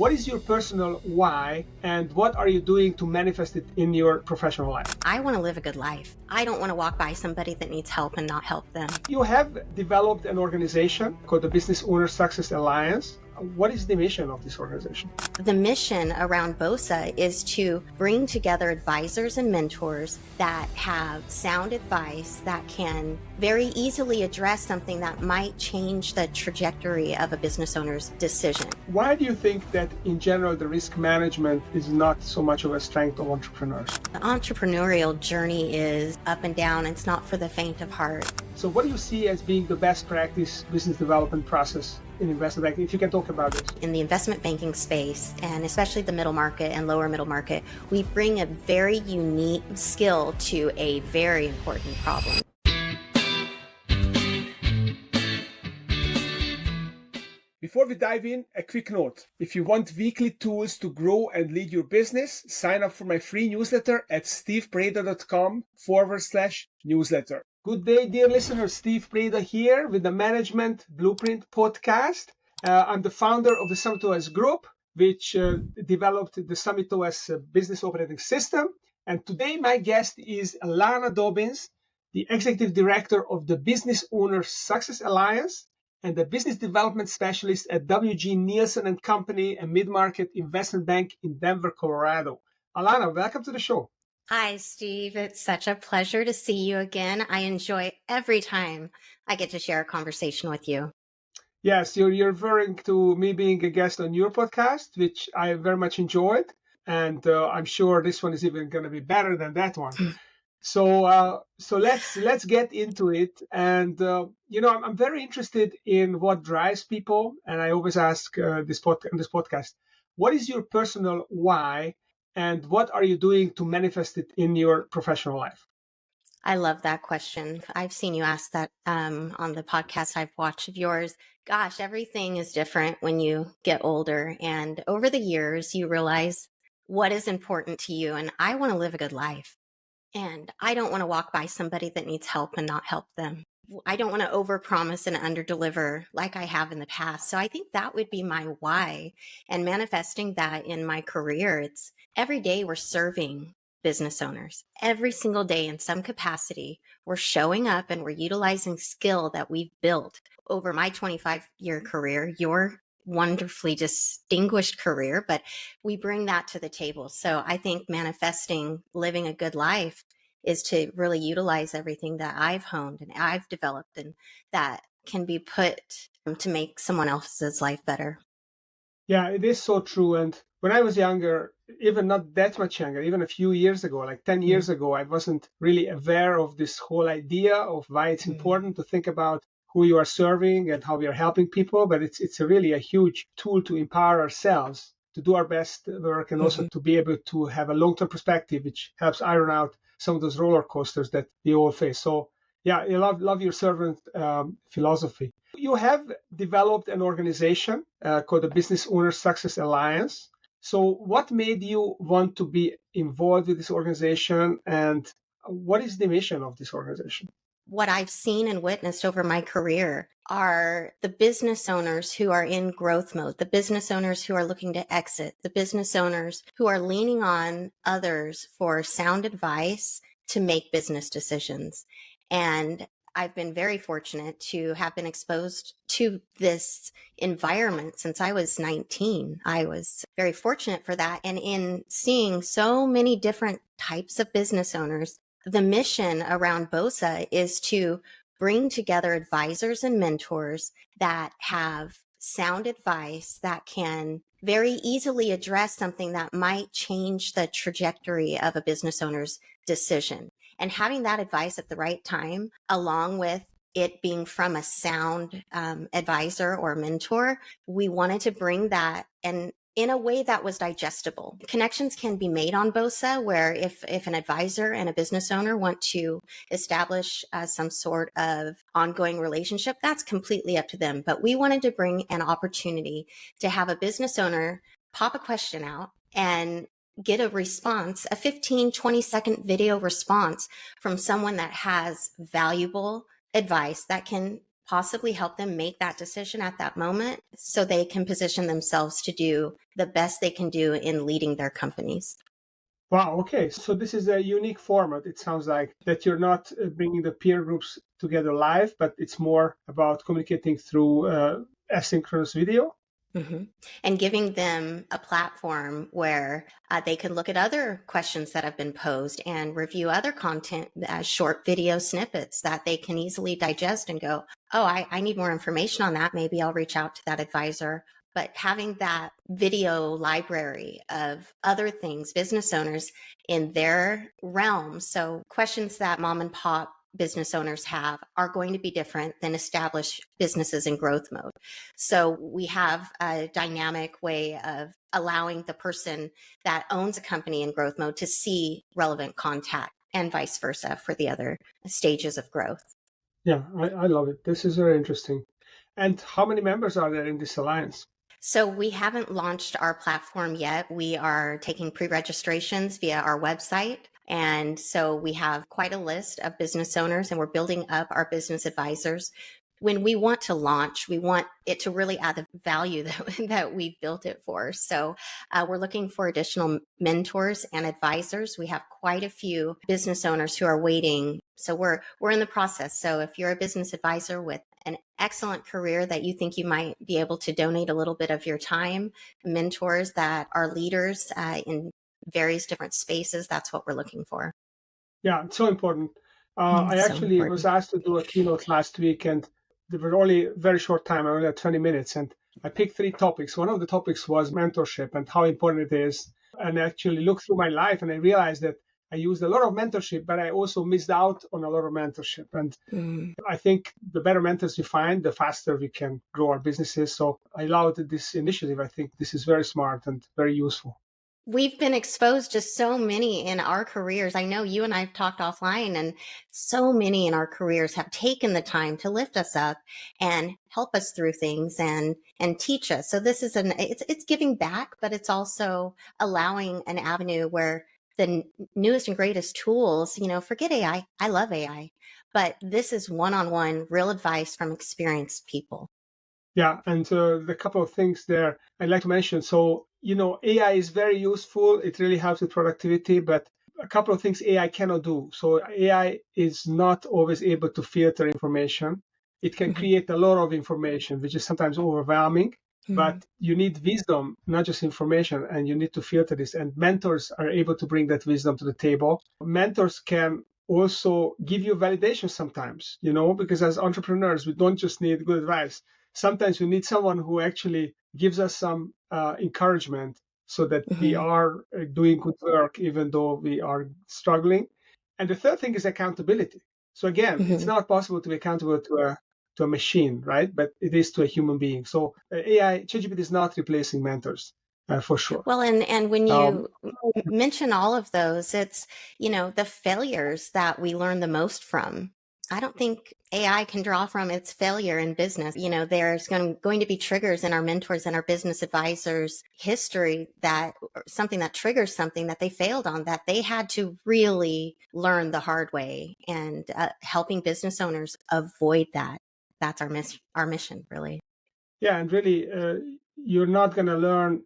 What is your personal why, and what are you doing to manifest it in your professional life? I want to live a good life. I don't want to walk by somebody that needs help and not help them. You have developed an organization called the Business Owner Success Alliance. What is the mission of this organization? The mission around BOSA is to bring together advisors and mentors that have sound advice that can very easily address something that might change the trajectory of a business owner's decision. Why do you think that in general the risk management is not so much of a strength of entrepreneurs? The entrepreneurial journey is up and down. It's not for the faint of heart. So what do you see as being the best practice business development process in investment banking, if you can talk about it? In the investment banking space, and especially the middle market and lower middle market, we bring a very unique skill to a very important problem. Before we dive in, a quick note. If you want weekly tools to grow and lead your business, sign up for my free newsletter at stevepreda.com/newsletter. Good day, dear listeners. Steve Preda here with the Management Blueprint podcast. I'm the founder of the Summit OS Group, which developed the Summit OS business operating system. And today my guest is Alana Dobbins, the Executive Director of the Business Owner Success Alliance and the Business Development Specialist at WG Nielsen Co, a mid-market investment bank in Denver, Colorado. Alana, welcome to the show. Hi, Steve. It's such a pleasure to see you again. I enjoy every time I get to share a conversation with you. Yes, you're referring to me being a guest on your podcast, which I very much enjoyed. And I'm sure this one is even going to be better than that one. So let's get into it. And, I'm very interested in what drives people. And I always ask on this podcast, what is your personal why? And what are you doing to manifest it in your professional life? I love that question. I've seen you ask that on the podcast I've watched of yours. Gosh, everything is different when you get older. And over the years, you realize what is important to you. And I want to live a good life. And I don't want to walk by somebody that needs help and not help them. I don't want to overpromise and underdeliver like I have in the past. So I think that would be my why, and manifesting that in my career. It's every day we're serving business owners. Every single day in some capacity, we're showing up and we're utilizing skill that we've built over my 25-year career, your wonderfully distinguished career, but we bring that to the table. So I think manifesting living a good life is to really utilize everything that I've honed and I've developed and that can be put to make someone else's life better. Yeah, it is so true. And when I was younger, even not that much younger, even a few years ago, like 10 years ago, I wasn't really aware of this whole idea of why it's important to think about who you are serving and how we are helping people. But it's really a huge tool to empower ourselves to do our best work and also to be able to have a long-term perspective, which helps iron out some of those roller coasters that we all face. So yeah, I love your servant philosophy. You have developed an organization called the Business Owner Success Alliance. So what made you want to be involved with this organization, and what is the mission of this organization? What I've seen and witnessed over my career are the business owners who are in growth mode, the business owners who are looking to exit, the business owners who are leaning on others for sound advice to make business decisions. And I've been very fortunate to have been exposed to this environment since I was 19. I was very fortunate for that. And in seeing so many different types of business owners, the mission around BOSA is to bring together advisors and mentors that have sound advice that can very easily address something that might change the trajectory of a business owner's decision. And having that advice at the right time, along with it being from a sound advisor or mentor, we wanted to bring that and in a way that was digestible. Connections can be made on BOSA, where if an advisor and a business owner want to establish some sort of ongoing relationship, that's completely up to them. But we wanted to bring an opportunity to have a business owner pop a question out and get a response, a 15, 20-second video response from someone that has valuable advice that can possibly help them make that decision at that moment so they can position themselves to do the best they can do in leading their companies. Wow. Okay. So this is a unique format. It sounds like that you're not bringing the peer groups together live, but it's more about communicating through asynchronous video. Mm-hmm. And giving them a platform where they can look at other questions that have been posed and review other content as short video snippets that they can easily digest and go, oh, I need more information on that. Maybe I'll reach out to that advisor. But having that video library of other things, business owners in their realm. So questions that mom and pop business owners have are going to be different than established businesses in growth mode. So we have a dynamic way of allowing the person that owns a company in growth mode to see relevant contact and vice versa for the other stages of growth. Yeah, I love it. This is very interesting. And how many members are there in this alliance? So we haven't launched our platform yet. We are taking pre-registrations via our website. And so we have quite a list of business owners and we're building up our business advisors. When we want to launch, we want it to really add the value that we've built it for. So we're looking for additional mentors and advisors. We have quite a few business owners who are waiting. So we're in the process. So if you're a business advisor with an excellent career that you think you might be able to donate a little bit of your time, mentors that are leaders in various different spaces, that's what we're looking for. Yeah, it's so important. I So actually was important. asked to do a keynote last week, and there were only a very short time. I only had 20 minutes, and I picked three topics. One of the topics was mentorship and how important it is. And I actually looked through my life, and I realized that I used a lot of mentorship, but I also missed out on a lot of mentorship. And Mm. I think the better mentors we find, the faster we can grow our businesses. So I allowed this initiative. I think this is very smart and very useful. We've been exposed to so many in our careers. I know you and I have talked offline, and so many in our careers have taken the time to lift us up and help us through things and teach us. So this is it's giving back, but it's also allowing an avenue where the newest and greatest tools, forget AI. I love AI, but this is one-on-one real advice from experienced people. Yeah, and the couple of things there I'd like to mention. So, AI is very useful. It really helps with productivity, but a couple of things AI cannot do. So, AI is not always able to filter information. It can Mhm. create a lot of information, which is sometimes overwhelming, Mhm. but you need wisdom, not just information, and you need to filter this. And mentors are able to bring that wisdom to the table. Mentors can also give you validation sometimes, because as entrepreneurs, we don't just need good advice. Sometimes we need someone who actually gives us some encouragement so that we Mhm. are doing good work even though we are struggling. And the third thing is accountability. So again, it's Mhm. not possible to be accountable to a machine, right? But it is to a human being. So AI, ChatGPT is not replacing mentors for sure. Well, and when Um, you mention all of those, it's, the failures that we learn the most from. I don't think AI can draw from its failure in business. There's going to be triggers in our mentors and our business advisors' history that something that triggers something that they failed on that they had to really learn the hard way, and helping business owners avoid that. That's our mission, really. Yeah, and really, you're not going to learn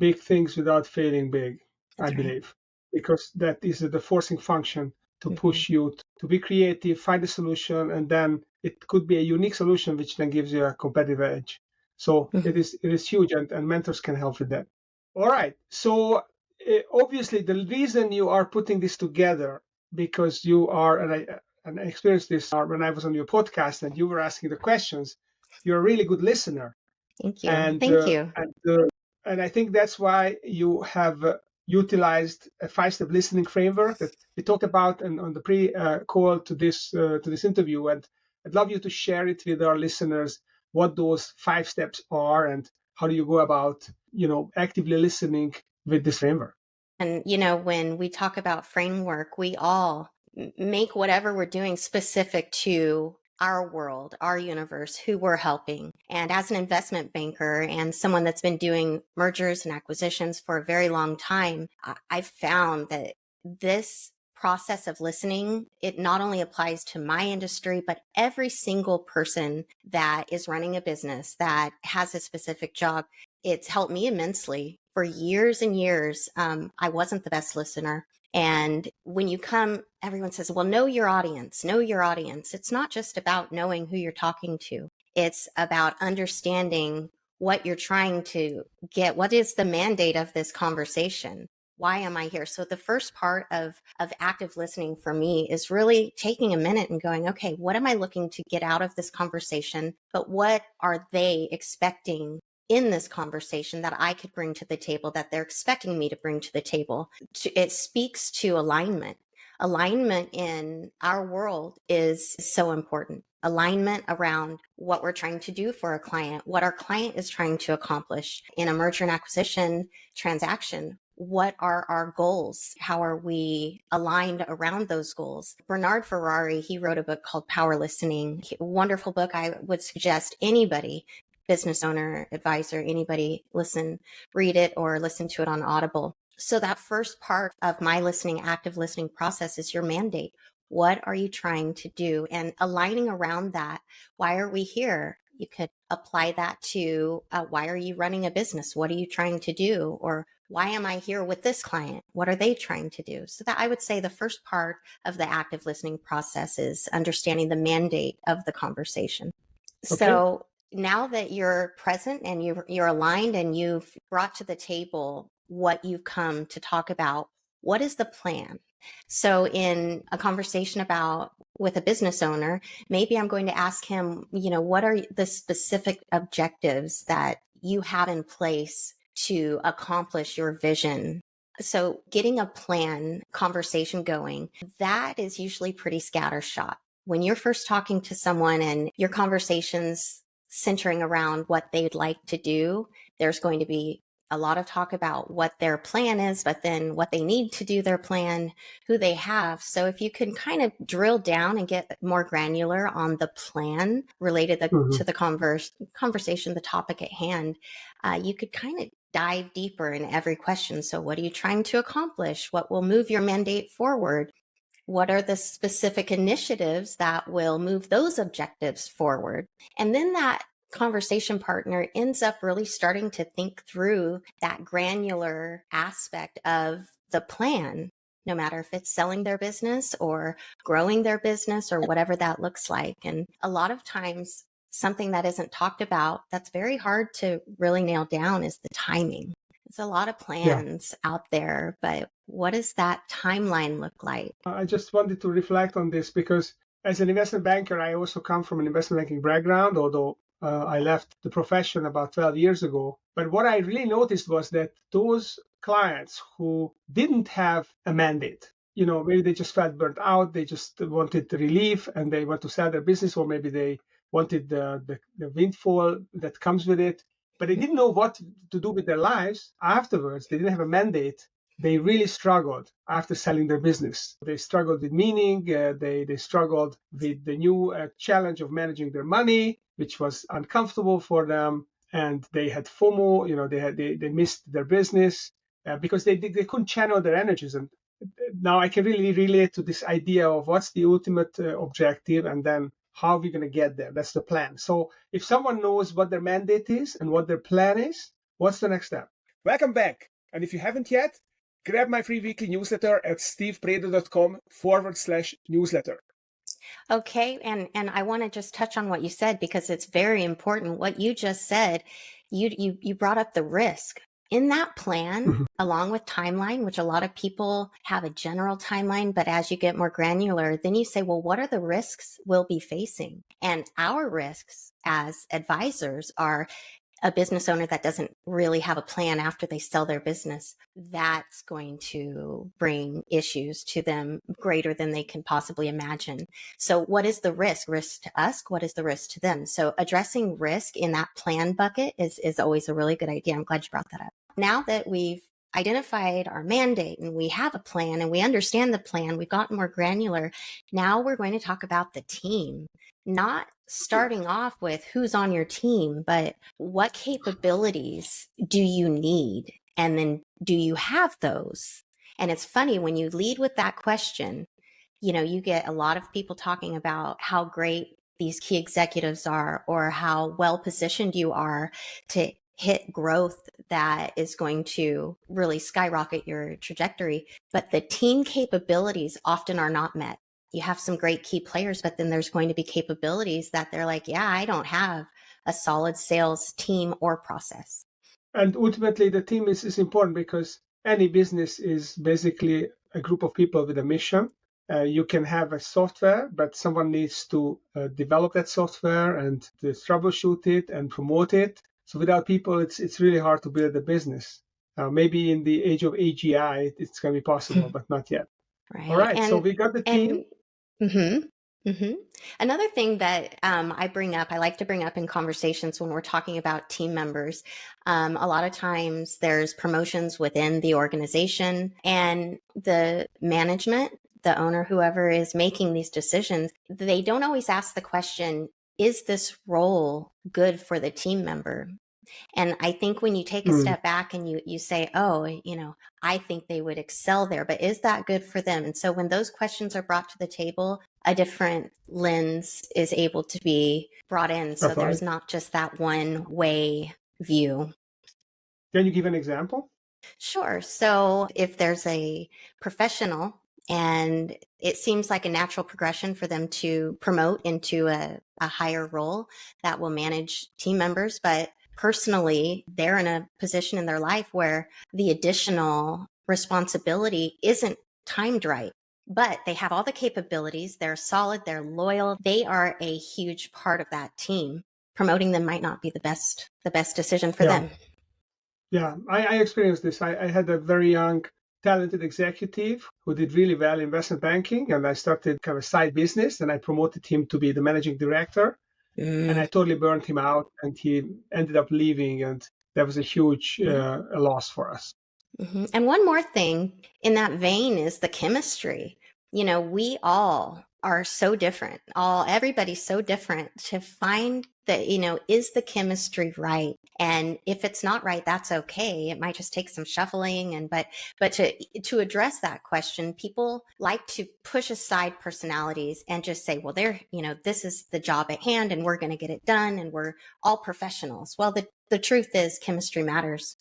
big things without failing big, I That's right. believe, because that is the forcing function to Hmm. push you to be creative, find a solution, and then it could be a unique solution which then gives you a competitive edge. So it Hmm. is huge, and mentors can help with that. All right. So obviously, the reason you are putting this together because you are, and I experienced this when I was on your podcast and you were asking the questions. You're a really good listener, Thank you. and Thank you. and I think that's why you have utilized a five-step listening framework that we talked about on the pre-call to this interview. And I'd love you to share it with our listeners what those 5 steps are and how do you go about actively listening with this framework. And, when we talk about framework, we all make whatever we're doing specific to our world, our universe, who we're helping. And as an investment banker and someone that's been doing mergers and acquisitions for a very long time, I've found that this process of listening, it not only applies to my industry, but every single person that is running a business that has a specific job. It's helped me immensely. For years and years, I wasn't the best listener. And when you come, everyone says, well, know your audience, know your audience. It's not just about knowing who you're talking to. It's about understanding what you're trying to get. What is the mandate of this conversation? Why am I here? So the first part of active listening for me is really taking a minute and going, okay, what am I looking to get out of this conversation? But what are they expecting in this conversation that I could bring to the table, that they're expecting me to bring to the table? It speaks to alignment. Alignment in our world is so important. Alignment around what we're trying to do for a client, what our client is trying to accomplish in a merger and acquisition transaction. What are our goals? How are we aligned around those goals? Bernard Ferrari, he wrote a book called Power Listening. Wonderful book. I would suggest anybody, business owner, advisor, anybody, read it or listen to it on Audible. So that first part of my active listening process is your mandate. What are you trying to do? And aligning around that. Why are we here? You could apply that to why are you running a business? What are you trying to do? Or why am I here with this client? What are they trying to do? So that I would say the first part of the active listening process is understanding the mandate of the conversation. Okay. So now that you're present and you're aligned and you've brought to the table what you've come to talk about, what is the plan? So in a conversation with a business owner, maybe I'm going to ask him, what are the specific objectives that you have in place to accomplish your vision? So getting a plan conversation going, that is usually pretty scattershot. When you're first talking to someone and your conversation's centering around what they'd like to do, there's going to be a lot of talk about what their plan is, but then what they need to do their plan, who they have. So if you can kind of drill down and get more granular on the plan related to the conversation, the topic at hand, you could kind of dive deeper in every question. So what are you trying to accomplish? What will move your mandate forward? What are the specific initiatives that will move those objectives forward? And then that conversation partner ends up really starting to think through that granular aspect of the plan, no matter if it's selling their business or growing their business or whatever that looks like. And a lot of times, something that isn't talked about that's very hard to really nail down is the timing. There's a lot of plans out there, but what does that timeline look like? I just wanted to reflect on this because as an investment banker, I also come from an investment banking background, although I left the profession about 12 years ago. But what I really noticed was that those clients who didn't have a mandate, maybe they just felt burnt out, they just wanted relief and they want to sell their business, or maybe they wanted the windfall that comes with it, but they didn't know what to do with their lives afterwards. They didn't have a mandate. They really struggled after selling their business. They struggled with meaning. They struggled with the new challenge of managing their money, which was uncomfortable for them. And they had FOMO. They missed their business because they couldn't channel their energies. And now I can really relate to this idea of what's the ultimate objective, and then how are we going to get there? That's the plan. So if someone knows what their mandate is and what their plan is, what's the next step? Welcome back. And if you haven't yet, grab my free weekly newsletter at steveprado.com/newsletter. Okay. And I want to just touch on what you said, because it's very important. What you just said, you brought up the risk. In that plan, along with timeline, which a lot of people have a general timeline, but as you get more granular, then you say, well, what are the risks we'll be facing? And our risks as advisors are a business owner that doesn't really have a plan after they sell their business. That's going to bring issues to them greater than they can possibly imagine. So what is the risk? Risk to us? What is the risk to them? So addressing risk in that plan bucket is always a really good idea. I'm glad you brought that up. Now that we've identified our mandate and we have a plan and we understand the plan, we've gotten more granular. Now we're going to talk about the team, not starting off with who's on your team, but what capabilities do you need? And then do you have those? And it's funny when you lead with that question, you get a lot of people talking about how great these key executives are or how well positioned you are to hit growth that is going to really skyrocket your trajectory. But the team capabilities often are not met. You have some great key players, but then there's going to be capabilities that they're like, yeah, I don't have a solid sales team or process. And ultimately, the team is important because any business is basically a group of people with a mission. You can have a software, but someone needs to develop that software and to troubleshoot it and promote it. So without people, it's really hard to build a business. Maybe in the age of AGI, it's going to be possible, but not yet. All Right. right, so we got the team. And another thing that I like to bring up in conversations when we're talking about team members, a lot of times there's promotions within the organization and the management, the owner, whoever is making these decisions, they don't always ask the question, is this role good for the team member? And I think when you take a Mm, step back and you say, oh, I think they would excel there, but is that good for them? And so when those questions are brought to the table, a different lens is able to be brought in. So definitely. there's not just that one way view. Can you give an example? Sure. So if there's a professional and it seems like a natural progression for them to promote into a higher role that will manage team members, but personally, they're in a position in their life where the additional responsibility isn't timed right. But they have all the capabilities, they're solid, they're loyal, they are a huge part of that team. Promoting them might not be the best decision for Yeah. them. Yeah, I experienced this. I had a very young, talented executive who did really well in investment banking, and I started kind of a side business, and I promoted him to be the managing director, and I Mm. totally burned him out, and he ended up leaving, and that was a huge a loss for us. And one more thing in that vein is the chemistry. We all are so different. Everybody's so different to find that, is the chemistry right? And if it's not right, that's okay. It might just take some shuffling but to address that question, people like to push aside personalities and just say, well, this is the job at hand and we're going to get it done and we're all professionals. Well, the truth is chemistry matters.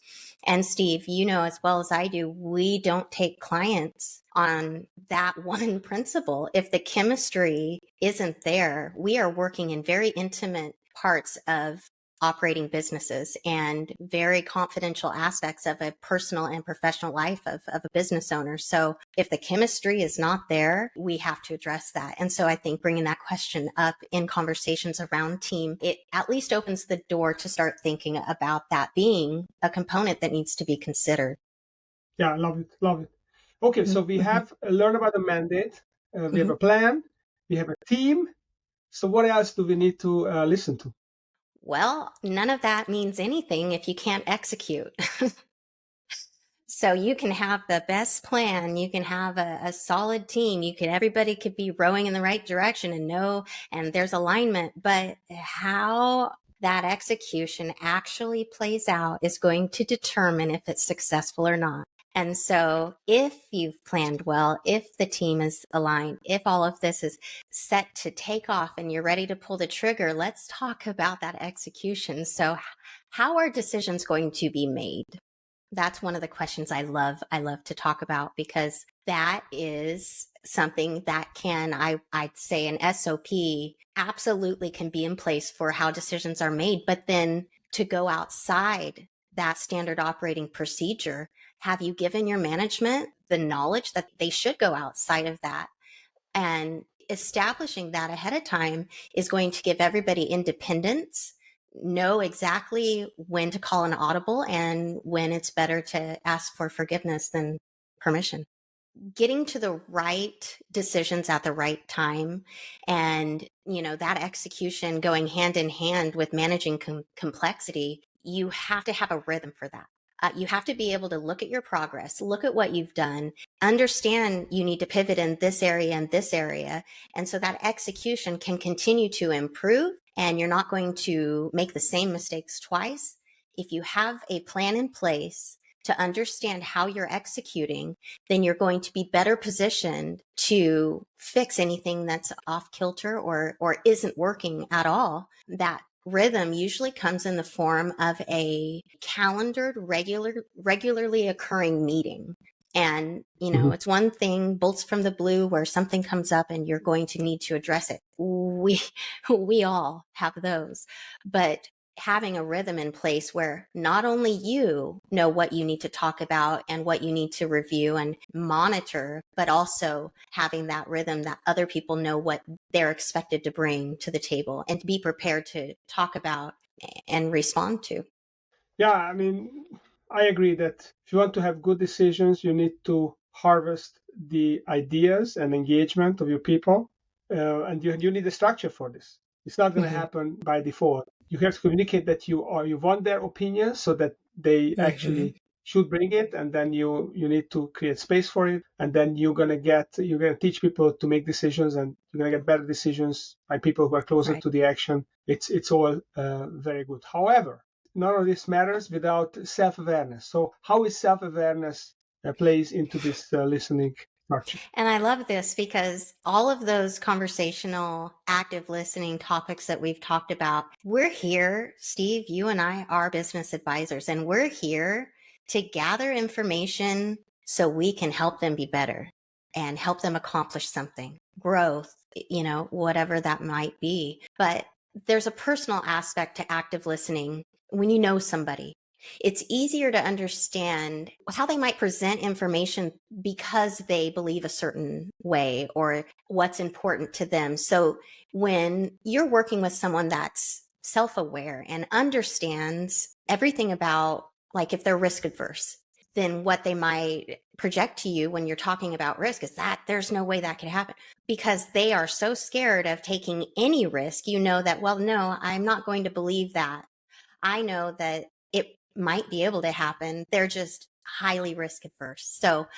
And Steve, as well as I do, we don't take clients on that one principle. If the chemistry isn't there, we are working in very intimate parts of operating businesses and very confidential aspects of a personal and professional life of a business owner. So if the chemistry is not there, we have to address that. And so I think bringing that question up in conversations around team, it at least opens the door to start thinking about that being a component that needs to be considered. Yeah, I love it, love it. Okay, so we Mm-hmm. have learned about the mandate, we have Mm-hmm. a plan, we have a team. So what else do we need to listen to? Well, none of that means anything if you can't execute. So you can have the best plan, you can have a solid team, everybody could be rowing in the right direction and there's alignment, but how that execution actually plays out is going to determine if it's successful or not. And so if you've planned well, if the team is aligned, if all of this is set to take off and you're ready to pull the trigger, let's talk about that execution. So how are decisions going to be made? That's one of the questions I love to talk about because that is something that I'd say an SOP absolutely can be in place for how decisions are made. But then to go outside that standard operating procedure, have you given your management the knowledge that they should go outside of that? And establishing that ahead of time is going to give everybody independence, know exactly when to call an audible and when it's better to ask for forgiveness than permission. Getting to the right decisions at the right time and, that execution going hand in hand with managing complexity, you have to have a rhythm for that. You have to be able to look at your progress, look at what you've done, understand you need to pivot in this area and this area. And so that execution can continue to improve and you're not going to make the same mistakes twice. If you have a plan in place to understand how you're executing, then you're going to be better positioned to fix anything that's off kilter or isn't working at all. That rhythm usually comes in the form of a calendared, regularly occurring meeting. And, it's one thing, bolts from the blue, where something comes up and you're going to need to address it. We all have those. But having a rhythm in place where not only you know what you need to talk about and what you need to review and monitor, but also having that rhythm that other people know what they're expected to bring to the table and to be prepared to talk about and respond to. Yeah, I mean, I agree that if you want to have good decisions, you need to harvest the ideas and engagement of your people, and you need a structure for this. It's not going to happen by default. You have to communicate that you want their opinions so that they actually should bring it, and then you need to create space for it, and then you're gonna teach people to make decisions, and you're gonna get better decisions by people who are closer Right. to the action. It's all very good. However, none of this matters without self-awareness. So how is self-awareness plays into this listening structure? And I love this because all of those conversational, active listening topics that we've talked about, we're here, Steve, you and I are business advisors, and we're here to gather information so we can help them be better and help them accomplish something, growth, whatever that might be. But there's a personal aspect to active listening when you know somebody. It's easier to understand how they might present information because they believe a certain way or what's important to them. So when you're working with someone that's self-aware and understands everything about, like, if they're risk adverse, then what they might project to you when you're talking about risk is that there's no way that could happen because they are so scared of taking any risk. That, well, no, I'm not going to believe that. I know that it might be able to happen. They're just highly risk adverse. So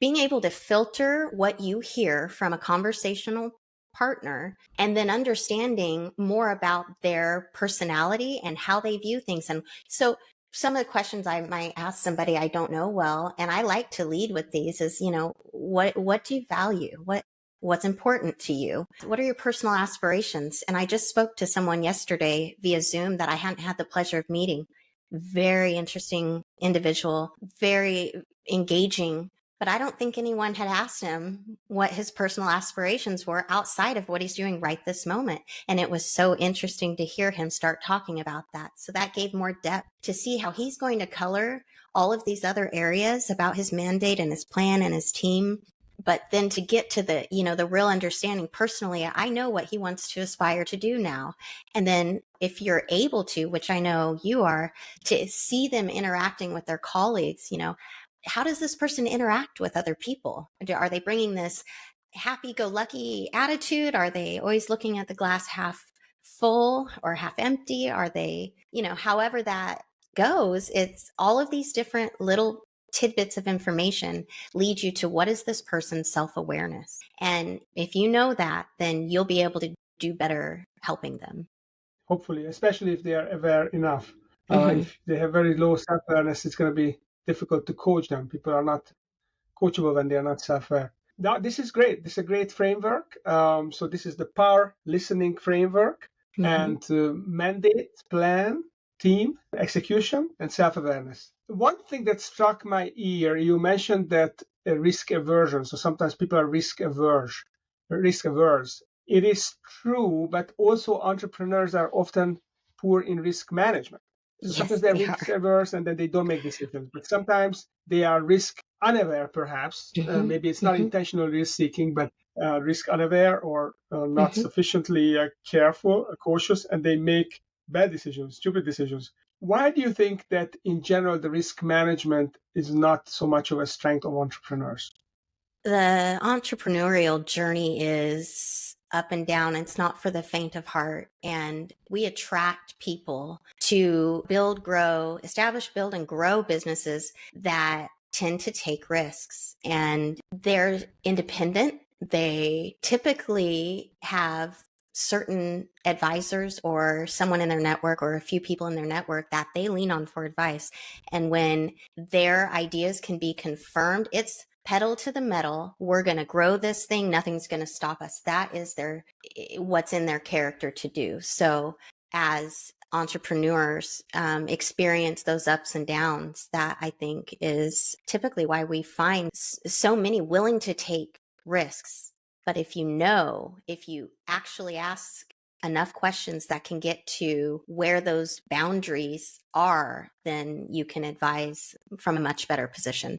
being able to filter what you hear from a conversational partner and then understanding more about their personality and how they view things. And so some of the questions I might ask somebody I don't know well, and I like to lead with these, is, what do you value? What's important to you? What are your personal aspirations? And I just spoke to someone yesterday via Zoom that I hadn't had the pleasure of meeting. Very interesting individual, very engaging, but I don't think anyone had asked him what his personal aspirations were outside of what he's doing right this moment. And it was so interesting to hear him start talking about that. So that gave more depth to see how he's going to color all of these other areas about his mandate and his plan and his team. But then to get to the real understanding personally, I know what he wants to aspire to do now. And then if you're able to, which I know you are, to see them interacting with their colleagues, how does this person interact with other people? Are they bringing this happy-go-lucky attitude? Are they always looking at the glass half full or half empty? Are they, however that goes, it's all of these different little tidbits of information lead you to what is this person's self-awareness. And if you know that, then you'll be able to do better helping them. Hopefully, especially if they are aware enough. If they have very low self-awareness, it's going to be difficult to coach them. People are not coachable when they are not self-aware. Now, this is great. This is a great framework. So this is the power listening framework and mandate, plan, team, execution, and self-awareness. One thing that struck my ear, you mentioned that risk aversion. So sometimes people are risk averse. It is true, but also entrepreneurs are often poor in risk management. So sometimes Yes, they're they risk are. averse and then they don't make decisions. But sometimes they are risk unaware, perhaps. Maybe it's not intentional risk seeking, but risk unaware or not sufficiently careful, cautious, and they make bad decisions, stupid decisions. Why do you think that in general the risk management is not so much of a strength of entrepreneurs? The entrepreneurial journey is up and down. It's not for the faint of heart. And we attract people to establish, build, and grow businesses that tend to take risks. And they're independent. They typically have certain advisors or someone in their network or a few people in their network that they lean on for advice. And when their ideas can be confirmed, it's pedal to the metal. We're going to grow this thing. Nothing's going to stop us. That is what's in their character to do. So as entrepreneurs experience those ups and downs, that I think is typically why we find so many willing to take risks. But if you actually ask enough questions that can get to where those boundaries are, then you can advise from a much better position.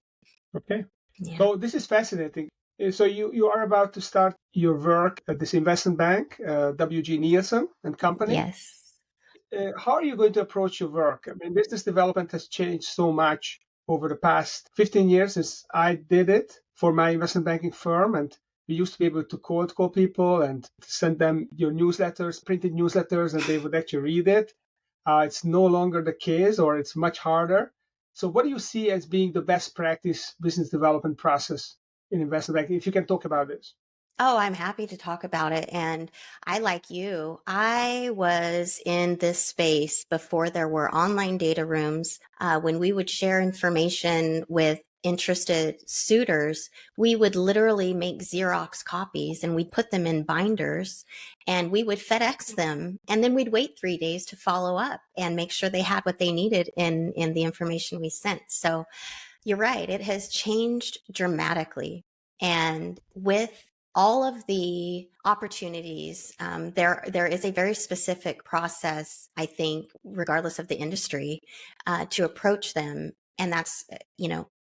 Okay. Yeah. So this is fascinating. So you are about to start your work at this investment bank, WG Nielsen and Company. Yes. How are you going to approach your work? I mean, business development has changed so much over the past 15 years since I did it for my investment banking firm. And we used to be able to cold call people and send them your newsletters, printed newsletters, and they would actually read it. It's no longer the case, or it's much harder. So what do you see as being the best practice business development process in investment banking, if you can talk about this? Oh, I'm happy to talk about it. And like you, I was in this space before there were online data rooms. When we would share information with interested suitors, we would literally make Xerox copies and we'd put them in binders and we would FedEx them. And then we'd wait 3 days to follow up and make sure they had what they needed in the information we sent. So you're right. It has changed dramatically. And with all of the opportunities, there is a very specific process, I think, regardless of the industry, to approach them. And that's,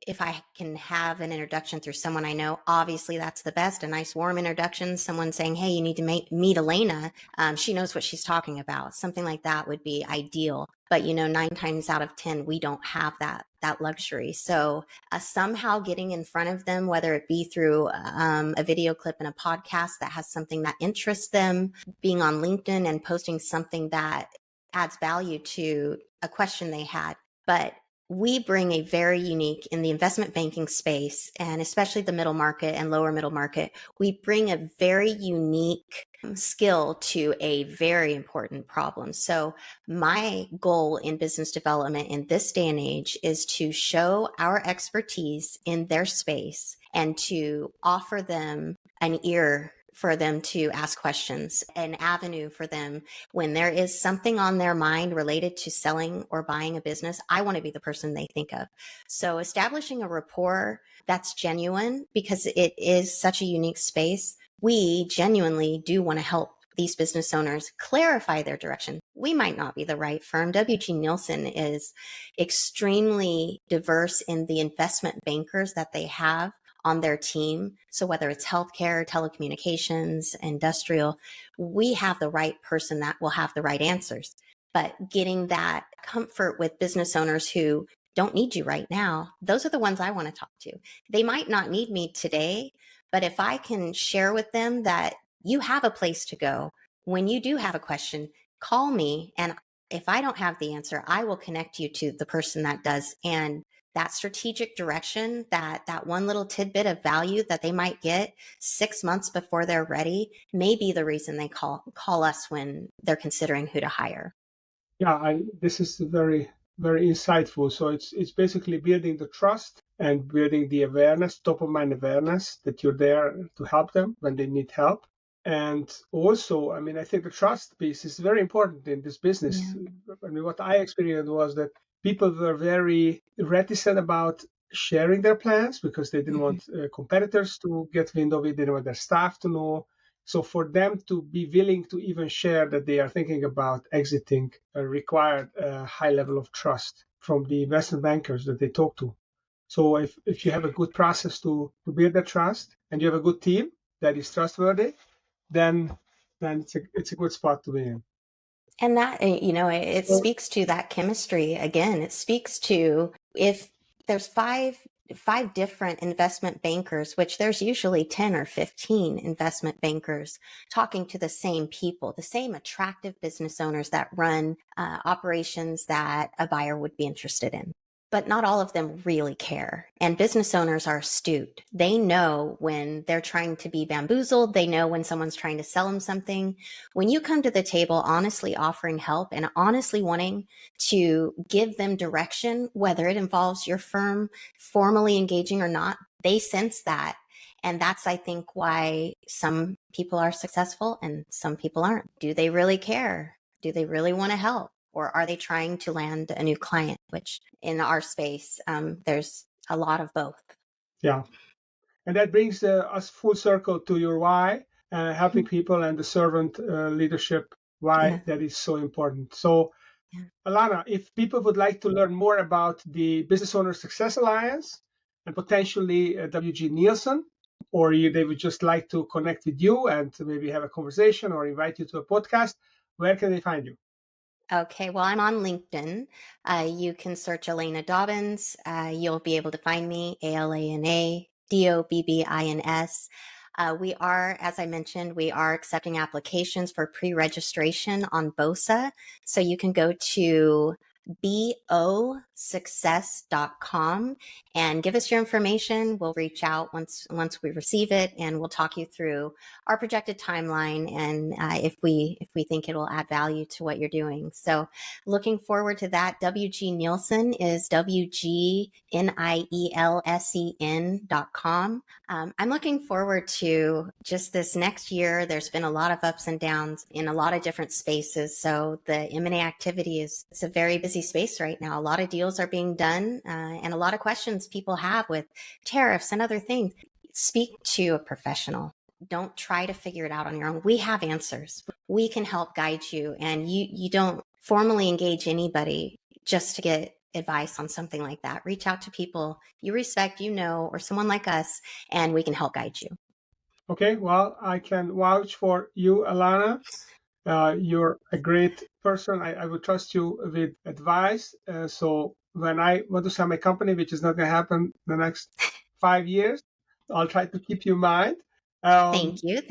if I can have an introduction through someone I know, obviously that's the best. A nice warm introduction, someone saying, hey, you need to meet Alana. She knows what she's talking about. Something like that would be ideal. But 9 times out of 10, we don't have that luxury. So somehow getting in front of them, whether it be through a video clip in a podcast that has something that interests them, being on LinkedIn and posting something that adds value to a question they had. But we bring a very unique, in the investment banking space, and especially the middle market and lower middle market, we bring a very unique skill to a very important problem. So my goal in business development in this day and age is to show our expertise in their space and to offer them an ear for them to ask questions, an avenue for them when there is something on their mind related to selling or buying a business. I want to be the person they think of. So establishing a rapport that's genuine, because it is such a unique space. We genuinely do want to help these business owners clarify their direction. We might not be the right firm. WG Nielsen is extremely diverse in the investment bankers that they have on their team. So whether it's healthcare, telecommunications, industrial, we have the right person that will have the right answers. But getting that comfort with business owners who don't need you right now, those are the ones I want to talk to. They might not need me today, but if I can share with them that you have a place to go, when you do have a question, call me. And if I don't have the answer, I will connect you to the person that does. And that strategic direction, that one little tidbit of value that they might get 6 months before they're ready, may be the reason they call us when they're considering who to hire. Yeah, this is very, very insightful. So it's basically building the trust and building the awareness, top of mind awareness that you're there to help them when they need help. And also, I mean, I think the trust piece is very important in this business. Yeah. I mean, what I experienced was that people were very reticent about sharing their plans because they didn't want competitors to get wind of it. They didn't want their staff to know. So for them to be willing to even share that they are thinking about exiting required a high level of trust from the investment bankers that they talk to. So if you have a good process to build that trust and you have a good team that is trustworthy, then it's a good spot to be in. And that, it speaks to that chemistry. Again, it speaks to, if there's five different investment bankers, which there's usually 10 or 15 investment bankers talking to the same people, the same attractive business owners that run operations that a buyer would be interested in. but not all of them really care. And business owners are astute. They know when they're trying to be bamboozled. They know when someone's trying to sell them something. When you come to the table honestly offering help and honestly wanting to give them direction, whether it involves your firm formally engaging or not, they sense that. And that's, I think, why some people are successful and some people aren't. Do they really care? Do they really want to help? Or are they trying to land a new client, which in our space, there's a lot of both. Yeah. And that brings us full circle to your why, helping people and the servant leadership, why that is so important. So, Alana, if people would like to learn more about the Business Owner Success Alliance and potentially WG Nielsen, or they would just like to connect with you and maybe have a conversation or invite you to a podcast, where can they find you? Okay, well, I'm on LinkedIn. You can search Alana Dobbins. You'll be able to find me, Alana Dobbins. We are, as I mentioned, we are accepting applications for pre-registration on BOSA. So you can go to bosuccess.com and give us your information. We'll reach out once we receive it, and we'll talk you through our projected timeline and if we think it will add value to what you're doing. So looking forward to that. WG Nielsen is WGNIELSEN.com. I'm looking forward to just this next year. There's been a lot of ups and downs in a lot of different spaces. So the M&A activity it's a very busy space right now. A lot of deals are being done and a lot of questions people have with tariffs and other things. Speak to a professional. Don't try to figure it out on your own. We have answers. We can help guide you, and you don't formally engage anybody just to get advice on something like that. Reach out to people you respect, or someone like us, and we can help guide you. Okay, well, I can vouch for you, Alana. You're a great person. I would trust you with advice. So when I want to sell my company, which is not going to happen the next 5 years, I'll try to keep you in mind. Thank you.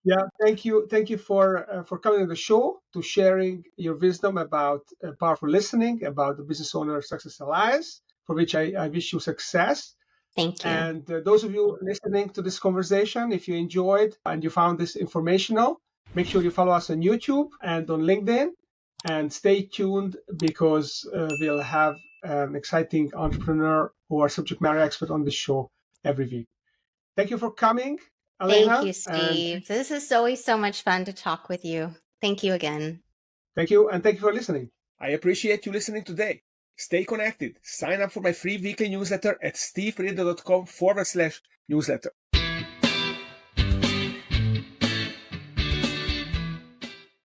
Yeah, thank you for coming on the show, to sharing your wisdom about powerful listening, about the Business Owner Success Alliance, for which I wish you success. Thank you. And those of you listening to this conversation, if you enjoyed and you found this informational, make sure you follow us on YouTube and on LinkedIn, and stay tuned, because we'll have an exciting entrepreneur or subject matter expert on the show every week. Thank you for coming, Alana. Thank you, Steve. This is always so much fun to talk with you. Thank you again. Thank you, and thank you for listening. I appreciate you listening today. Stay connected. Sign up for my free weekly newsletter at steveperito.com/newsletter.